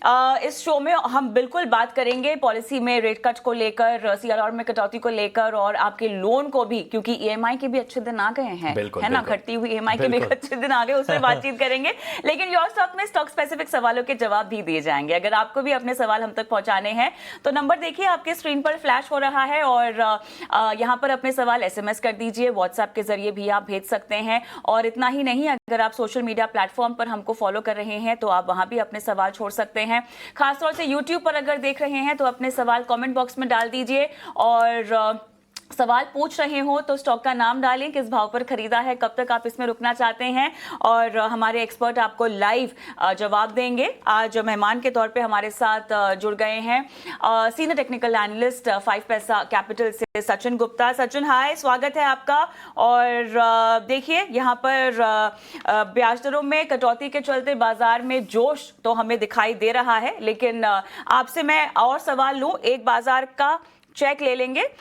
इस शो में हम बिल्कुल बात करेंगे पॉलिसी में रेट कट को लेकर, सीआरआर में कटौती को लेकर और आपके लोन को भी, क्योंकि ईएमआई के भी अच्छे दिन आ गए हैं, है ना, घटती हुई ईएमआई के भी अच्छे दिन आ गए, उस पर बातचीत करेंगे। लेकिन योर स्टॉक में स्टॉक स्पेसिफिक सवालों के जवाब भी दिए जाएंगे। अगर आपको भी अपने सवाल हम तक पहुंचाने हैं तो नंबर देखिए आपके स्क्रीन पर फ्लैश हो रहा है और यहाँ पर अपने सवाल एसएमएस कर दीजिए, व्हाट्सएप के जरिए भी आप भेज सकते हैं। और इतना ही नहीं, अगर आप सोशल मीडिया प्लेटफॉर्म पर हमको फॉलो कर रहे हैं तो आप वहां भी अपने सवाल छोड़ सकते हैं। खासतौर से यूट्यूब पर अगर देख रहे हैं तो अपने सवाल कमेंट बॉक्स में डाल दीजिए और सवाल पूछ रहे हो तो स्टॉक का नाम डालें, किस भाव पर खरीदा है, कब तक आप इसमें रुकना चाहते हैं, और हमारे एक्सपर्ट आपको लाइव जवाब देंगे। आज मेहमान के तौर पे हमारे साथ जुड़ गए हैं सीनियर टेक्निकल एनालिस्ट 5 पैसा कैपिटल से सचिन गुप्ता। सचिन हाय, स्वागत है आपका। और देखिए यहाँ पर ब्याज दरों में कटौती के चलते बाजार में जोश तो हमें दिखाई दे रहा है, लेकिन आपसे मैं और सवाल लूं, एक बाजार का चेक ले लेंगे।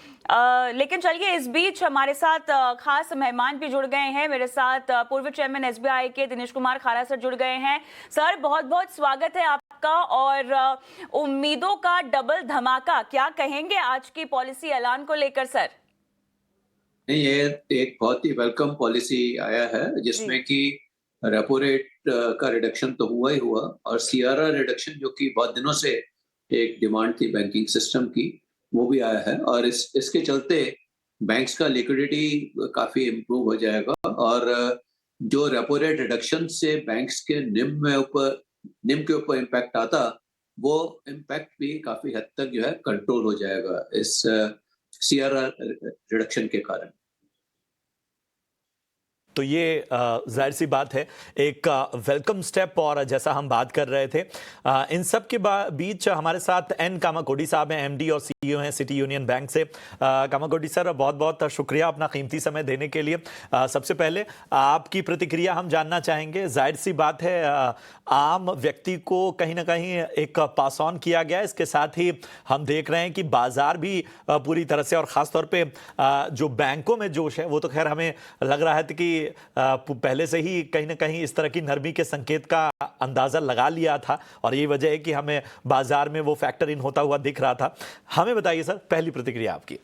लेकिन चलिए, इस बीच हमारे साथ खास मेहमान भी जुड़ गए हैं। मेरे साथ पूर्व चेयरमैन एसबीआई के दिनेश कुमार खारा सर जुड़ गए हैं। सर बहुत बहुत स्वागत है आपका। और उम्मीदों का डबल धमाका, क्या कहेंगे आज की पॉलिसी ऐलान को लेकर सर? नहीं, ये एक बहुत ही वेलकम पॉलिसी आया है जिसमें कि रेपो रेट का रिडक्शन तो हुआ ही हुआ और सीआरआर रिडक्शन, जो कि बहुत दिनों से एक डिमांड थी बैंकिंग सिस्टम की, वो भी आया है। और इसके चलते बैंक्स का लिक्विडिटी काफी इम्प्रूव हो जाएगा और जो रेपो रेट रिडक्शन से बैंक्स के निम के ऊपर इम्पैक्ट आता, वो इम्पैक्ट भी काफी हद तक जो है कंट्रोल हो जाएगा इस सीआरआर रिडक्शन के कारण। तो ये जाहिर सी बात है एक वेलकम स्टेप। और जैसा हम बात कर रहे थे, इन सब के बीच हमारे साथ एन कामाकोडी साहब हैं, एमडी और सीईओ हैं सिटी यूनियन बैंक से। कामाकोडी सर, बहुत बहुत शुक्रिया अपना कीमती समय देने के लिए। सबसे पहले आपकी प्रतिक्रिया हम जानना चाहेंगे। जाहिर सी बात है आम व्यक्ति को कहीं ना कहीं एक पास ऑन किया गया, इसके साथ ही हम देख रहे हैं कि बाजार भी पूरी तरह से, और ख़ास तौर पे जो बैंकों में जोश है वो तो खैर हमें लग रहा है कि पहले से ही कहीं ना कहीं इस तरह की नरमी के संकेत का अंदाजा लगा लिया था, और यही वजह है कि हमें बाजार में वो फैक्टर इन होता हुआ दिख रहा था। हमें बताइए सर, पहली प्रतिक्रिया आपकी।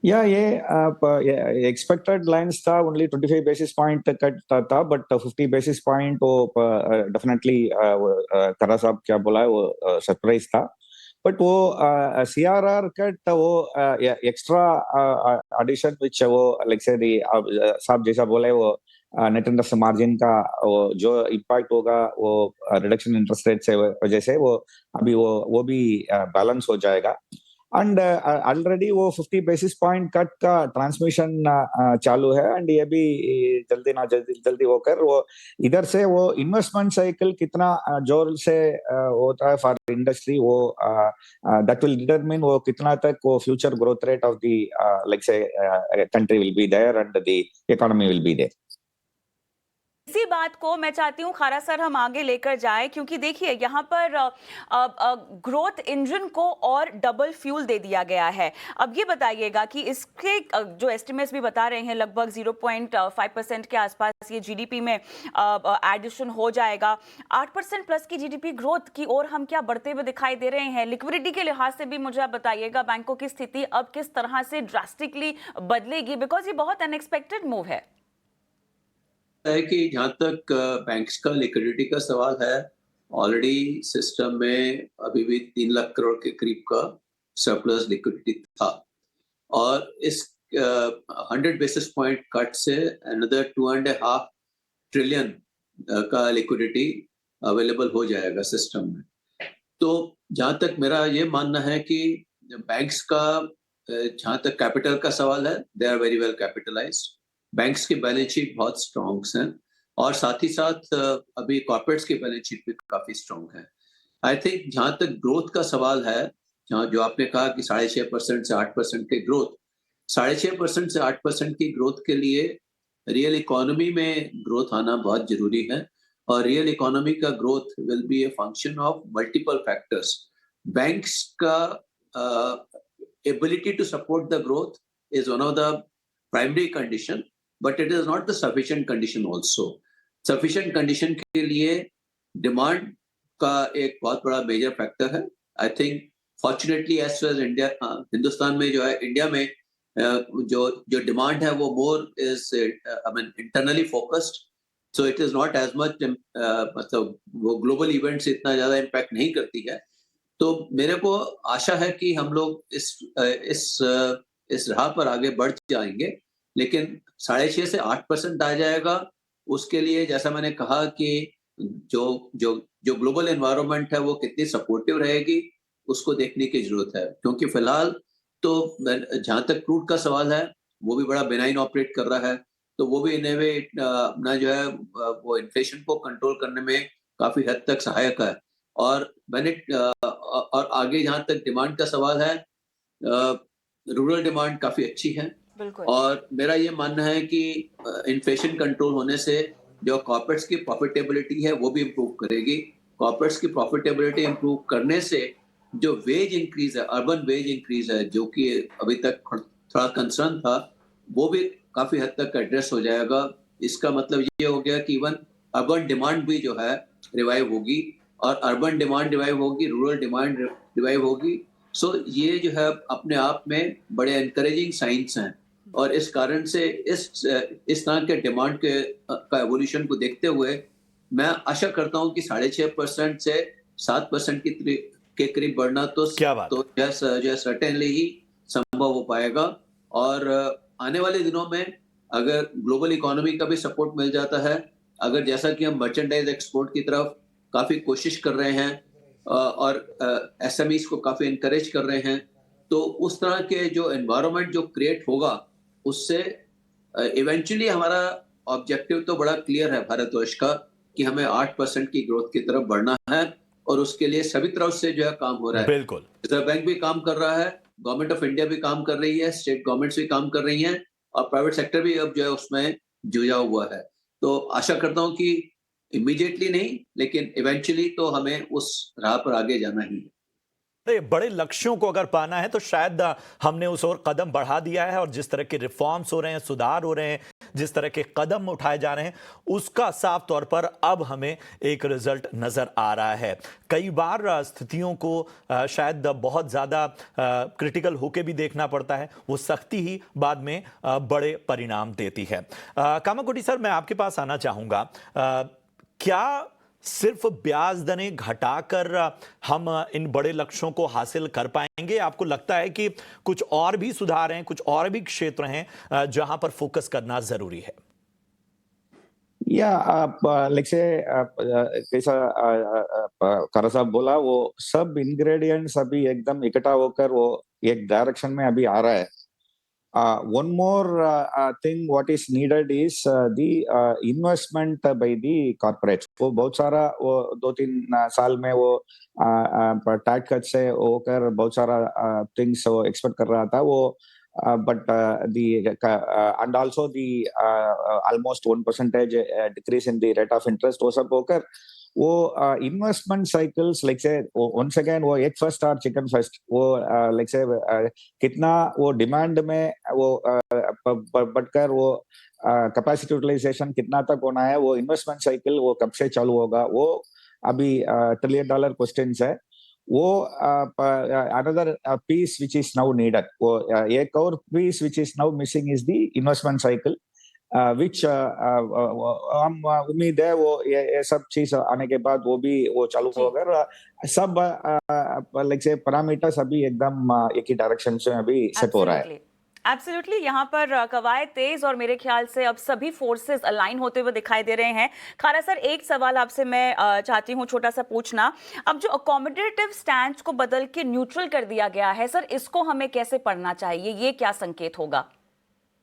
ये एक्सपेक्टेड लाइन्स था, ओनली 25 बेसिस पॉइंट कट था, बट 50 बेसिस पॉइंट वो डेफिनेटली तारा साहब क्या बोला है वो सरप्राइज था। बट वो सीआरआर कट, वो एक्स्ट्रा एडिशन विच वो लाइक से साहब जैसा बोले, वो नेट इंटरेस्ट मार्जिन का वो जो इम्पैक्ट होगा वो रिडक्शन इंटरेस्ट रेट से वजह से वो अभी वो भी बैलेंस हो जाएगा। एंड ऑलरेडी वो 50 बेसिस पॉइंट कट का ट्रांसमिशन चालू है, एंड ये भी जल्दी होकर वो इधर से वो इन्वेस्टमेंट साइकिल कितना जोर से होता है फॉर इंडस्ट्री, वो दैट विल डिटरमिन वो कितना तक वो future growth rate of the like say country will be there and the economy will be there. इसी बात को मैं चाहती हूँ खारा सर हम आगे लेकर जाए, क्योंकि देखिए यहाँ पर ग्रोथ इंजन को और डबल फ्यूल दे दिया गया है। अब ये बताइएगा कि इसके जो एस्टिमेट्स भी बता रहे हैं लगभग 0.5% के आसपास ये जीडीपी में एडिशन हो जाएगा। 8% प्लस की जीडीपी ग्रोथ की ओर हम क्या बढ़ते हुए दिखाई दे रहे हैं? लिक्विडिटी के लिहाज से भी मुझे आप बताइएगा बैंकों की स्थिति अब किस तरह से ड्रास्टिकली बदलेगी, बिकॉज ये बहुत अनएक्सपेक्टेड मूव है कि जहां तक बैंक्स का लिक्विडिटी का सवाल है, ऑलरेडी सिस्टम में अभी भी 3 लाख करोड़ के करीब का सरप्लस लिक्विडिटी था, और इस 100 बेसिस पॉइंट कट से अनदर 2.5 ट्रिलियन का लिक्विडिटी अवेलेबल हो जाएगा सिस्टम में। तो जहां तक मेरा ये मानना है कि बैंक्स का जहां तक कैपिटल का सवाल है, they are very well capitalised. Banks की बैलेंस शीट बहुत स्ट्रॉन्ग है, और साथ ही साथ अभी कॉर्पोरेट्स की बैलेंस शीट भी काफी स्ट्रॉन्ग है। आई थिंक जहां तक ग्रोथ का सवाल है, जहां जो आपने कहा कि 6.5% से 8% के ग्रोथ, 6.5% से 8% की ग्रोथ के लिए रियल इकोनॉमी में ग्रोथ आना बहुत जरूरी है, और रियल इकोनॉमी का growth will be a function of multiple factors. Banks का ability to support the growth is one of the primary condition, but it is not the sufficient condition also. Sufficient condition के लिए demand का एक बहुत बड़ा major factor है। I think fortunately as well India, Hindustan में जो है, इंडिया में जो डिमांड है वो more is I mean internally focused, so it is not as much, मतलब वो ग्लोबल इवेंट से इतना ज्यादा इम्पैक्ट नहीं करती है। तो मेरे को आशा है कि हम लोग इस राह पर आगे बढ़ जाएंगे, लेकिन 6.5 से 8% आ जाएगा। उसके लिए जैसा मैंने कहा कि जो जो जो ग्लोबल एनवायरनमेंट है वो कितनी सपोर्टिव रहेगी, उसको देखने की जरूरत है। क्योंकि फिलहाल तो जहां तक क्रूड का सवाल है, वो भी बड़ा बेनाइन ऑपरेट कर रहा है, तो वो भी इन ए वे अपना जो है वो इन्फ्लेशन को कंट्रोल करने में काफी हद तक सहायक है। और मैंने और आगे जहां तक डिमांड का सवाल है, रूरल डिमांड काफी अच्छी है, और मेरा ये मानना है कि इन्फ्लेशन कंट्रोल होने से जो कॉर्पोरेट्स की प्रॉफिटेबिलिटी है वो भी इम्प्रूव करेगी। कॉर्पोरेट्स की प्रॉफिटेबिलिटी इम्प्रूव करने से जो वेज इंक्रीज है, अर्बन वेज इंक्रीज है, जो कि अभी तक थोड़ा कंसर्न था, वो भी काफी हद तक एड्रेस हो जाएगा। इसका मतलब ये हो गया कि इवन अर्बन डिमांड भी जो है रिवाइव होगी, और अर्बन डिमांड रिवाइव होगी, रूरल डिमांड रिवाइव होगी। सो ये जो है अपने आप में बड़े एनकरेजिंग साइंस हैं, और इस कारण से इस तरह के डिमांड का एवोल्यूशन को देखते हुए मैं आशा करता हूं कि 6.5% से 7% के करीब बढ़ना तो जो सर्टेनली ही संभव हो पाएगा। और आने वाले दिनों में अगर ग्लोबल इकोनॉमी का भी सपोर्ट मिल जाता है, अगर जैसा कि हम मर्चेंडाइज एक्सपोर्ट की तरफ काफी कोशिश कर रहे हैं और एसएमईज को काफी इनकरेज कर रहे हैं, तो उस तरह के जो एनवायरनमेंट जो क्रिएट होगा, उससे इवेंचुअली हमारा ऑब्जेक्टिव तो बड़ा क्लियर है भारतवर्ष का, कि हमें 8% की ग्रोथ की तरफ बढ़ना है, और उसके लिए सभी तरफ से जो है काम हो रहा है। बिल्कुल, रिजर्व बैंक भी काम कर रहा है, गवर्नमेंट ऑफ इंडिया भी काम कर रही है, स्टेट गवर्नमेंट्स भी काम कर रही हैं, और प्राइवेट सेक्टर भी अब जो है उसमें जुझा हुआ है। तो आशा करता हूं कि इमीडिएटली नहीं, लेकिन इवेंचुअली तो हमें उस राह पर आगे जाना ही है। बड़े लक्ष्यों को अगर पाना है तो शायद हमने उस ओर कदम बढ़ा दिया है, और जिस तरह के रिफॉर्म्स हो रहे हैं, सुधार हो रहे हैं, जिस तरह के कदम उठाए जा रहे हैं, उसका साफ तौर पर अब हमें एक रिजल्ट नजर आ रहा है। कई बार स्थितियों को शायद बहुत ज्यादा क्रिटिकल होके भी देखना पड़ता है, वो सख्ती ही बाद में बड़े परिणाम देती है। कामाकोटी सर, मैं आपके पास आना चाहूंगा। क्या सिर्फ ब्याज दरें घटाकर हम इन बड़े लक्ष्यों को हासिल कर पाएंगे? आपको लगता है कि कुछ और भी सुधार हैं, कुछ और भी क्षेत्र हैं जहां पर फोकस करना जरूरी है? या जैसा करा साहब बोला, वो सब इंग्रेडिएंट्स अभी एकदम इकट्ठा होकर वो एक डायरेक्शन में अभी आ रहा है। One more thing what is needed is the investment by the corporates. वो बहुत सारा वो 2-3 साल में वो टैक्स कट से होकर बहुत सारा थिंग्स वो एक्सपेक्ट कर रहा था वो, but the and also the almost 1% decrease in the rate of interest वो सब होकर वो इन्वेस्टमेंट साइकिल्स लाइक से once again वो एक फर्स्ट और चिकन फर्स्ट वो लाइक से कितना वो डिमांड में वो बढ़कर वो कैपेसिटी यूटिलाइजेशन कितना तक होना है, वो इन्वेस्टमेंट साइकिल वो कब से चालू होगा, वो अभी $1 trillion क्वेश्चंस है। वो another piece which is now needed, वो एक और piece which is now missing is the investment cycle, which हम उम्मीद है वो ये सब चीज आने के बाद वो भी वो चालू होगा। सब लाइक से पैरामीटर्स अभी एकदम एक ही डायरेक्शन से अभी सेट हो रहा है। एब्सोल्युटली, यहाँ पर कवायद तेज और मेरे ख्याल से अब सभी फोर्सेस अलाइन होते हुए दिखाई दे रहे हैं। खारा सर, एक सवाल आपसे मैं चाहती हूँ छोटा सा पूछना। अब जो अकोमोडेटिव स्टैंड को बदल के न्यूट्रल कर दिया गया है सर, इसको हमें कैसे पढ़ना चाहिए? ये क्या संकेत होगा?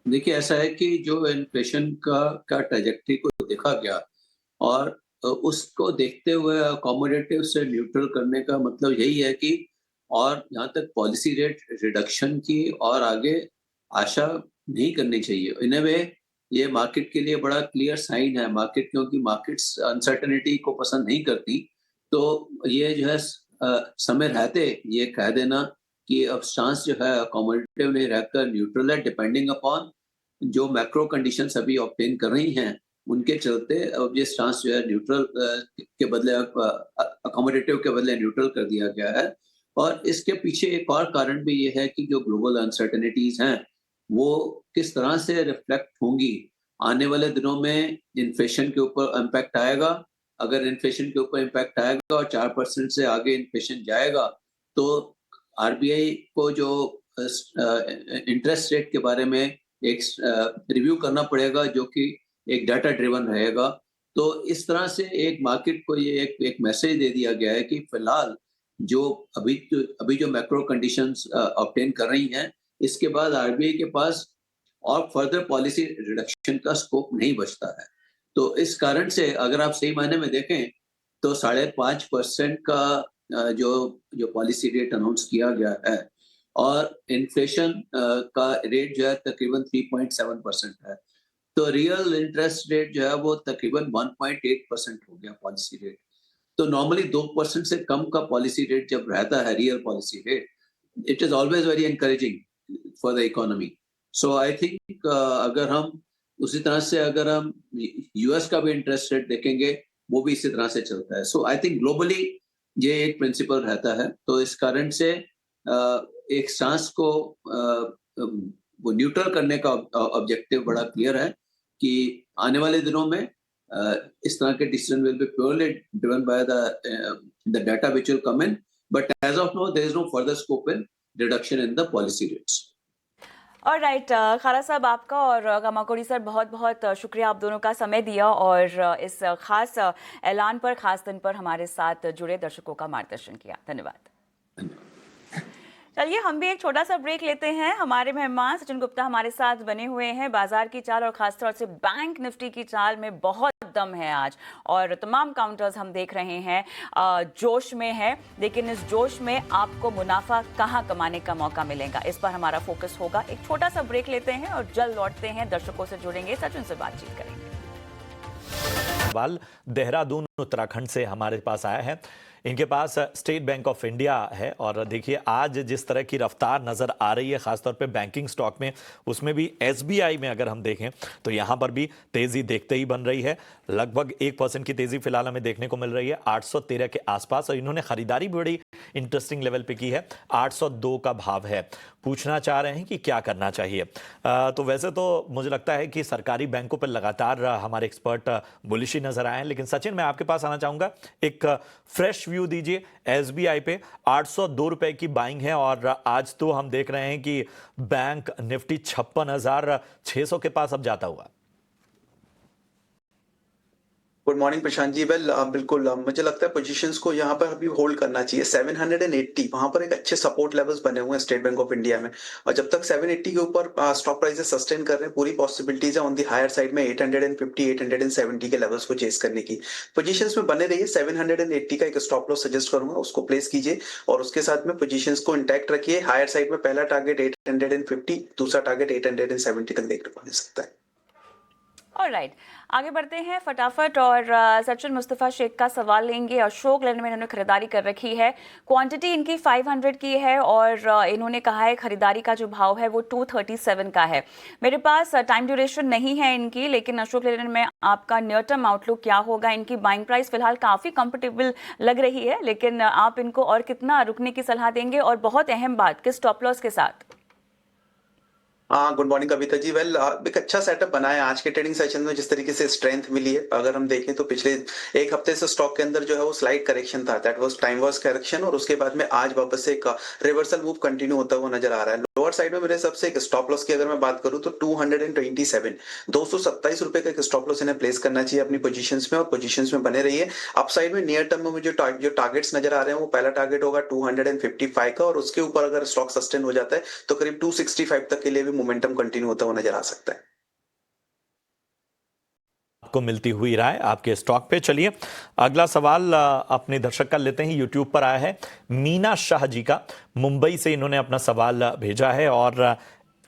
देखिए, ऐसा है कि जो इन्फ्लेशन का ट्रैजेक्टरी को देखा गया और उसको देखते हुए अकोमोडेटिव से न्यूट्रल करने का मतलब यही है कि और जहाँ तक पॉलिसी रेट रिडक्शन की और आगे आशा नहीं करनी चाहिए। इन ए वे ये मार्केट के लिए बड़ा क्लियर साइन है। मार्केट, क्योंकि मार्केट्स अनसर्टेनिटी को पसंद नहीं करती, तो ये जो है समय रहते ये कह देना कि अब स्टांस जो है अकोमोडेटिव नहीं रहकर न्यूट्रल है, डिपेंडिंग अपॉन जो मैक्रो कंडीशंस अभी ऑब्टेन कर रही हैं, उनके चलते अब ये स्टांस जो है न्यूट्रल के बदले अकोमोडेटिव के बदले न्यूट्रल कर दिया गया है। और इसके पीछे एक और कारण भी ये है कि जो ग्लोबल अनसर्टेनिटीज हैं वो किस तरह से रिफ्लेक्ट होंगी आने वाले दिनों में। इन्फ्लेशन के ऊपर इम्पैक्ट आएगा, अगर इन्फ्लेशन के ऊपर इम्पैक्ट आएगा और 4% से आगे इन्फ्लेशन जाएगा तो आरबीआई को जो इंटरेस्ट रेट के बारे में एक रिव्यू करना पड़ेगा जो कि एक डाटा ड्रिवन रहेगा। तो इस तरह से एक मार्केट को ये एक मैसेज दे दिया गया है कि फिलहाल जो अभी जो मैक्रो कंडीशंस ऑब्टेन कर रही हैं, इसके बाद आरबीआई के पास और फर्दर पॉलिसी रिडक्शन का स्कोप नहीं बचता है। तो इस कारण से अगर आप सही मायने में देखें तो 5.5% का जो पॉलिसी रेट अनाउंस किया गया है और इन्फ्लेशन का रेट जो है तकरीबन 3.7% है, तो रियल इंटरेस्ट रेट जो है वो तकरीबन 1.8% हो गया पॉलिसी रेट। तो नॉर्मली 2% से कम का पॉलिसी रेट जब रहता है real policy rate, it is always very encouraging for the economy. So I think अगर हम उसी तरह से अगर हम यूएस का भी इंटरेस्ट रेट देखेंगे वो भी इसी तरह से चलता है। सो आई थिंक ग्लोबली ये एक प्रिंसिपल रहता है। तो इस कारण से एक स्टांस को वो न्यूट्रल करने का ऑब्जेक्टिव बड़ा क्लियर है कि आने वाले दिनों में इस तरह के decision will be purely driven by the data which will come in, but as of now there is no further scope in reduction in the policy rates. Alright, Khara साहब आपका और कामाकोडी सर बहुत बहुत शुक्रिया, आप दोनों का समय दिया और इस खास ऐलान पर, खास दिन पर हमारे साथ जुड़े दर्शकों का मार्गदर्शन किया। धन्यवाद। चलिए हम भी एक छोटा सा ब्रेक लेते हैं। हमारे मेहमान सचिन गुप्ता हमारे साथ बने हुए हैं। बाजार की चाल और खासतौर से बैंक निफ्टी की चाल में बहुत दम है आज और तमाम काउंटर्स हम देख रहे हैं जोश में है, लेकिन इस जोश में आपको मुनाफा कहां कमाने का मौका मिलेगा, इस पर हमारा फोकस होगा। एक छोटा सा ब्रेक लेते हैं और जल्द लौटते हैं, दर्शकों से जुड़ेंगे, सचिन से बातचीत करेंगे। सवाल देहरादून उत्तराखंड से हमारे पास आया है। इनके पास स्टेट बैंक ऑफ इंडिया है और देखिए आज जिस तरह की रफ्तार नजर आ रही है खासतौर पे बैंकिंग स्टॉक में, उसमें भी एसबीआई में अगर हम देखें तो यहां पर भी तेजी देखते ही बन रही है। लगभग 1% की तेजी फिलहाल हमें देखने को मिल रही है 813 के आसपास, और इन्होंने खरीदारी बड़ी इंटरेस्टिंग लेवल पे की है, 802 का भाव है। पूछना चाह रहे हैं कि क्या करना चाहिए। तो वैसे तो मुझे लगता है कि सरकारी बैंकों पर लगातार हमारे एक्सपर्ट बुलिश ही नजर आए हैं, लेकिन सचिन मैं आपके पास आना चाहूंगा, एक फ्रेश व्यू दीजिए। एसबीआई पे 802 रुपए की बाइंग है और आज तो हम देख रहे हैं कि बैंक निफ्टी 56,600 के पास अब जाता हुआ। Good morning Prashant ji. Well बिल्कुल मुझे लगता है पोजीशंस को यहाँ पर अभी होल्ड करना चाहिए। 780 वहां पर एक अच्छे सपोर्ट लेवल्स बने हुए हैं स्टेट बैंक ऑफ इंडिया में, और जब तक 780 के ऊपर स्टॉक प्राइसेस सस्टेन कर रहे हैं, पूरी पॉसिबिलिटीज है ऑन दी हायर साइड में 850 870 के लेवल्स को चेस करने की। पोजीशंस में बने रहिए। 780 का एक स्टॉप लॉस सजेस्ट करूंगा, उसको प्लेस कीजिए और उसके साथ में पोजीशंस को इंटैक्ट रखिए। हायर साइड में पहला टारगेट 850, दूसरा टारगेट 870 तक देखने को मिल सकता है। ऑलराइट, आगे बढ़ते हैं फटाफट और सचिन मुस्तफा शेख का सवाल लेंगे। अशोक लैंड में इन्होंने खरीदारी कर रखी है, क्वांटिटी इनकी 500 की है और इन्होंने कहा है खरीदारी का जो भाव है वो 237 का है। मेरे पास टाइम ड्यूरेशन नहीं है इनकी, लेकिन अशोक लैंड में आपका नियर टर्म आउटलुक क्या होगा? इनकी बाइंग प्राइस फिलहाल काफ़ी कंफर्टेबल लग रही है, लेकिन आप इनको और कितना रुकने की सलाह देंगे? और बहुत अहम बात, किस स्टॉप लॉस के साथ? हाँ, good morning Kavita ji. Well एक अच्छा सेटअप बना है आज के ट्रेडिंग सेशन में। जिस तरीके से स्ट्रेंथ मिली है, अगर हम देखें तो पिछले एक हफ्ते से स्टॉक के अंदर जो है वो स्लाइड करेक्शन था, that was time was correction, और उसके बाद में आज वापस से एक रिवर्सल मूव कंटिन्यू होता हुआ नजर आ रहा है। लोअर साइड में मेरे सबसे एक स्टॉप लॉस की अगर मैं बात करूं तो 227 रुपए का एक स्टॉप लॉस इन्हें प्लेस करना चाहिए अपनी पोजीशंस में, और पोजीशंस में बने रहिए। अपसाइड में नियर टर्म में मुझे जो टारगेट्स नजर आ रहे हैं वो पहला टारगेट होगा 255 का, और उसके ऊपर अगर स्टॉक सस्टेन हो जाता है तो करीब 265 तक के लिए भी मोमेंटम कंटिन्यू होता हुआ नजर आ सकता है। आपको मिलती हुई राय आपके स्टॉक पे। चलिए अगला सवाल अपने दर्शक का लेते हैं। यूट्यूब पर आया है मीना शाह जी का, मुंबई से इन्होंने अपना सवाल भेजा है और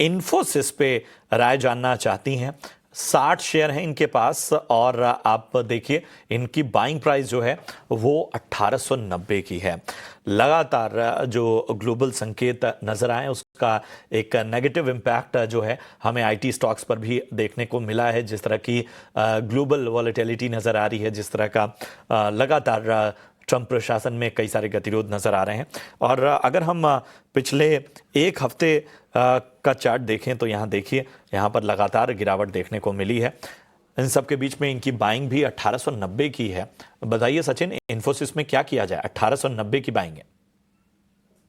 इन्फोसिस पे राय जानना चाहती हैं। 60 शेयर हैं इनके पास और आप देखिए इनकी बाइंग प्राइस जो है वो 1890 की है। लगातार जो ग्लोबल संकेत नजर आए उसका एक नेगेटिव इम्पैक्ट जो है हमें आईटी स्टॉक्स पर भी देखने को मिला है। जिस तरह की ग्लोबल वॉलेटिलिटी नजर आ रही है, जिस तरह का लगातार ट्रंप प्रशासन में कई सारे गतिरोध नजर आ रहे हैं। और अगर हम पिछले एक हफ्ते का चार्ट देखें तो यहाँ देखिए, यहाँ पर लगातार गिरावट देखने को मिली है। इन सब के बीच में इनकी बाइंग भी 1890 की है। बताइए सचिन, इन्फोसिस में क्या किया जाए? 1890 की बाइंग है।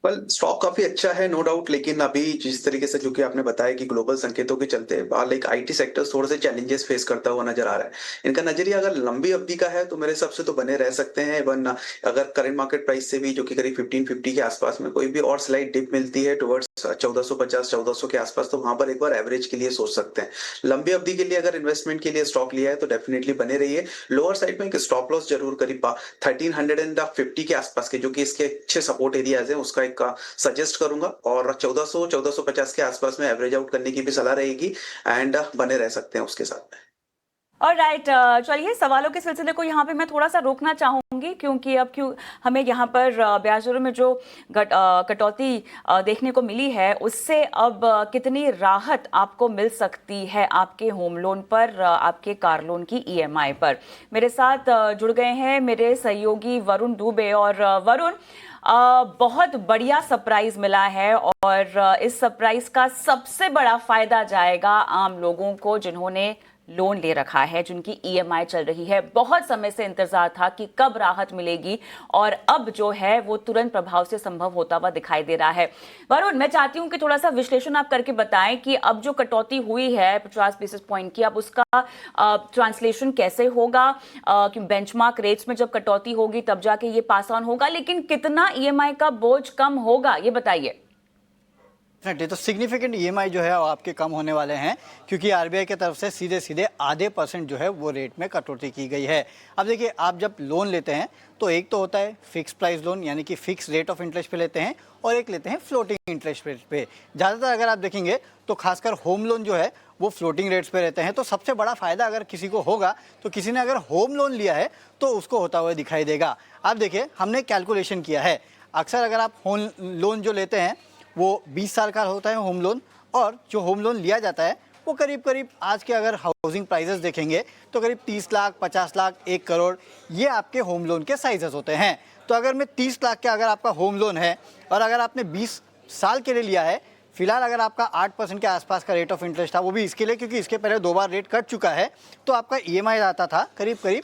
वेल, स्टॉक काफी अच्छा है नो डाउट, लेकिन अभी जिस तरीके से जो कि आपने बताया कि ग्लोबल संकेतों के चलते लाइक आईटी सेक्टर थोड़े से चैलेंजेस फेस करता हुआ नजर आ रहा है। इनका नजरिया अगर लंबी अवधि का है तो मेरे हिसाब से तो बने रह सकते हैं। इवन अगर करंट मार्केट प्राइस से भी जो कि करीब 1550 के आसपास में कोई भी और स्लाइड डिप मिलती है टुवर्ड्स 1450 1400 के आसपास, तो वहां पर एक बार एवरेज के लिए सोच सकते हैं। लंबी अवधि के लिए अगर इन्वेस्टमेंट के लिए स्टॉक लिया है तो डेफिनेटली बने रहिए। लोअर साइड में एक स्टॉप लॉस जरूर करीब 1350 के आसपास के जो कि इसके अच्छे सपोर्ट एरियाज है उसका एक सजेस्ट करूंगा, और 1400 1450 के आसपास में एवरेज आउट करने की भी सलाह रहेगी एंड बने रह सकते हैं उसके साथ में। ऑलराइट, चलिए सवालों के सिलसिले को यहाँ पे मैं थोड़ा सा रोकना चाहूंगी, क्योंकि अब हमें यहाँ पर ब्याज दरों में जो कटौती देखने को मिली है उससे अब कितनी राहत आपको मिल सकती है आपके होम लोन पर, आपके कार लोन की ईएमआई पर। मेरे साथ जुड़ गए हैं मेरे सहयोगी वरुण दुबे। और वरुण, बहुत बढ़िया सरप्राइज मिला है और इस सरप्राइज का सबसे बड़ा फायदा जाएगा आम लोगों को जिन्होंने लोन ले रखा है, जिनकी ईएमआई चल रही है। बहुत समय से इंतजार था कि कब राहत मिलेगी और अब जो है वो तुरंत प्रभाव से संभव होता हुआ दिखाई दे रहा है। वरुण, मैं चाहती हूं कि थोड़ा सा विश्लेषण आप करके बताएं कि अब जो कटौती हुई है 50 बेसिस पॉइंट की, अब उसका ट्रांसलेशन कैसे होगा, कि बेंचमार्क रेट्स में जब कटौती होगी तब जाके ये पास ऑन होगा, लेकिन कितना ईएमआई का बोझ कम होगा ये बताइए। तो सिग्निफिकेंट ईएमआई जो है वो आपके कम होने वाले हैं, क्योंकि आरबीआई की तरफ से सीधे सीधे आधे % जो है वो रेट में कटौती की गई है। अब देखिए, आप जब लोन लेते हैं तो एक तो होता है फिक्स प्राइस लोन, यानी कि फिक्स रेट ऑफ इंटरेस्ट पे लेते हैं, और एक लेते हैं फ्लोटिंग इंटरेस्ट रेट पे। ज़्यादातर अगर आप देखेंगे तो खासकर होम लोन जो है वो फ्लोटिंग रेट्स पे रहते हैं। तो सबसे बड़ा फायदा अगर किसी को होगा तो किसी ने अगर होम लोन लिया है तो उसको होता हुआ दिखाई देगा। आप देखिए, हमने कैलकुलेशन किया है, अक्सर अगर आप होम लोन जो लेते हैं वो 20 साल का होता है होम लोन, और जो होम लोन लिया जाता है वो करीब करीब आज के अगर हाउसिंग प्राइसेस देखेंगे तो करीब 30 लाख, 50 लाख, 1 करोड़, ये आपके होम लोन के साइजेस होते हैं। तो अगर मैं 30 लाख का अगर आपका होम लोन है और अगर आपने 20 साल के लिए लिया है, फिलहाल अगर आपका 8% के आसपास का रेट ऑफ इंटरेस्ट था, वो भी इसके लिए क्योंकि इसके पहले 2 बार रेट कट चुका है, तो आपका ईएमआई आता था करीब करीब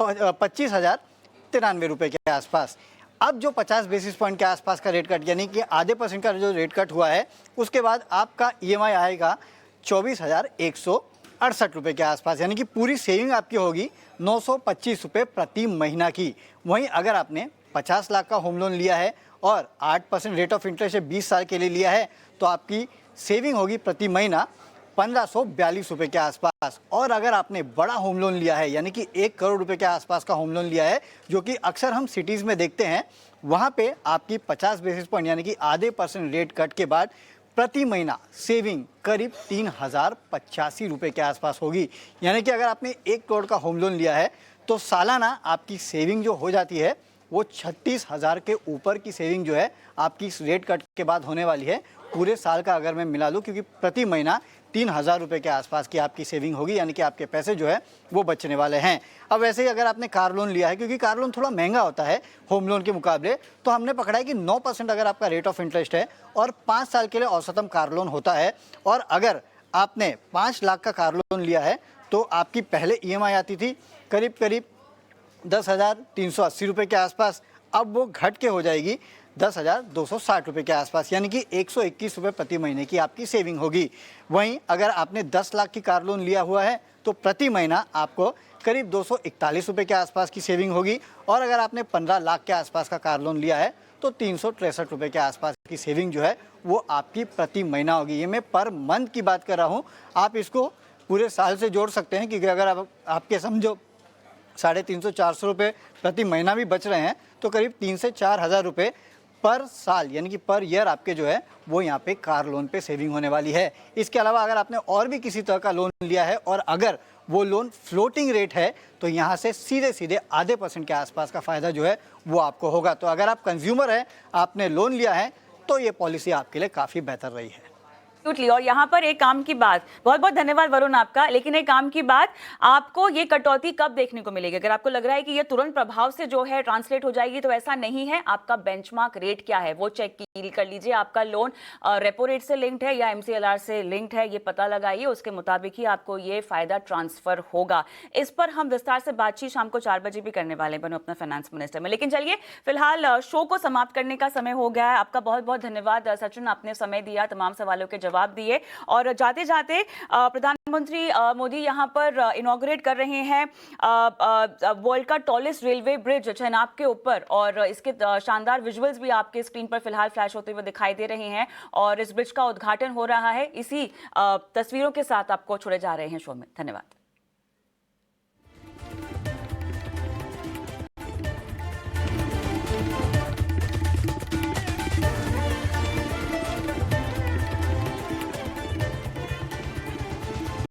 25,093 रुपये के आसपास। अब जो 50 बेसिस पॉइंट के आसपास का रेट कट, यानी कि आधे % का जो रेट कट हुआ है, उसके बाद आपका ईएमआई आएगा 24,168 रुपये के आसपास, यानी कि पूरी सेविंग आपकी होगी 925 रुपये प्रति महीना की। वहीं अगर आपने 50 लाख का होम लोन लिया है और 8% रेट ऑफ इंटरेस्ट है 20 साल के लिए लिया है, तो आपकी सेविंग होगी प्रति महीना 1542 रुपये के आसपास। और अगर आपने बड़ा होम लोन लिया है, यानी कि 1 करोड़ रुपए के आसपास का होम लोन लिया है, जो कि अक्सर हम सिटीज़ में देखते हैं, वहाँ पे आपकी 50 बेसिस पॉइंट यानी कि आधे % रेट कट के बाद प्रति महीना सेविंग करीब 3085 रुपये के आसपास होगी। यानी कि अगर आपने 1 करोड़ का होम लोन लिया है तो सालाना आपकी सेविंग जो हो जाती है वो 36,000 के ऊपर की सेविंग जो है आपकी इस रेट कट के बाद होने वाली है। पूरे साल का अगर मैं मिला लूँ, क्योंकि प्रति महीना 3,000 रुपये के आसपास की आपकी सेविंग होगी, यानी कि आपके पैसे जो है वो बचने वाले हैं। अब वैसे ही अगर आपने कार लोन लिया है, क्योंकि कार लोन थोड़ा महंगा होता है होम लोन के मुकाबले, तो हमने पकड़ा है कि 9% अगर आपका रेट ऑफ इंटरेस्ट है और 5 साल के लिए औसतन कार लोन होता है, और अगर आपने 5 लाख का कार लोन लिया है तो आपकी पहले ईएमआई आती थी करीब करीब 10,380 रुपये के आसपास, अब वो घट के हो जाएगी 10,260 रुपये के आसपास, यानी कि 121 रुपये प्रति महीने की आपकी सेविंग होगी। वहीं अगर आपने 10 लाख की कार लोन लिया हुआ है तो प्रति महीना आपको करीब 241 रुपये के आसपास की सेविंग होगी, और अगर आपने 15 लाख के आसपास का कार लोन लिया है तो 363 रुपये के आसपास की सेविंग जो है वो आपकी प्रति महीना होगी। ये मैं पर मंथ की बात कर रहा हूँ, आप इसको पूरे साल से जोड़ सकते हैं, क्योंकि अगर आपके समझो 350-400 रुपये प्रति महीना भी बच रहे हैं तो करीब 3 से 4 हज़ार रुपये पर साल यानी कि पर ईयर आपके जो है वो यहाँ पे कार लोन पे सेविंग होने वाली है। इसके अलावा अगर आपने और भी किसी तरह का लोन लिया है और अगर वो लोन फ्लोटिंग रेट है तो यहाँ से सीधे सीधे आधे % के आसपास का फ़ायदा जो है वो आपको होगा। तो अगर आप कंज्यूमर हैं, आपने लोन लिया है, तो ये पॉलिसी आपके लिए काफ़ी बेहतर रही है। और यहाँ पर एक काम की बात, बहुत बहुत धन्यवाद वरुण आपका, लेकिन एक काम की बात, आपको ये कटौती कब देखने को मिलेगी? अगर आपको लग रहा है कि ये तुरंत प्रभाव से जो है ट्रांसलेट हो जाएगी, तो ऐसा नहीं है। आपका बेंचमार्क रेट क्या है वो चेक कर लीजिए। आपका लोन रेपो रेट से लिंक्ड है या MCLR से लिंक्ड है, ये पता लगाइए, उसके मुताबिक ही आपको ये फायदा ट्रांसफर होगा। इस पर हम विस्तार से बातचीत शाम को 4 बजे भी करने वाले बनो अपना फाइनेंस मिनिस्टर में। लेकिन चलिए फिलहाल शो को समाप्त करने का समय हो गया है। आपका बहुत बहुत धन्यवाद सचिन, आपने समय दिया, तमाम सवालों के जवाब दिए। और जाते जाते प्रधानमंत्री मोदी यहां पर इनॉग्रेट कर रहे हैं वर्ल्ड का टॉलेस्ट रेलवे ब्रिज चेनाब के ऊपर, और इसके शानदार विजुअल्स भी आपके स्क्रीन पर फिलहाल फ्लैश होते हुए दिखाई दे रहे हैं। और इस ब्रिज का उद्घाटन हो रहा है। इसी तस्वीरों के साथ आपको छोड़े जा रहे हैं शो में। धन्यवाद।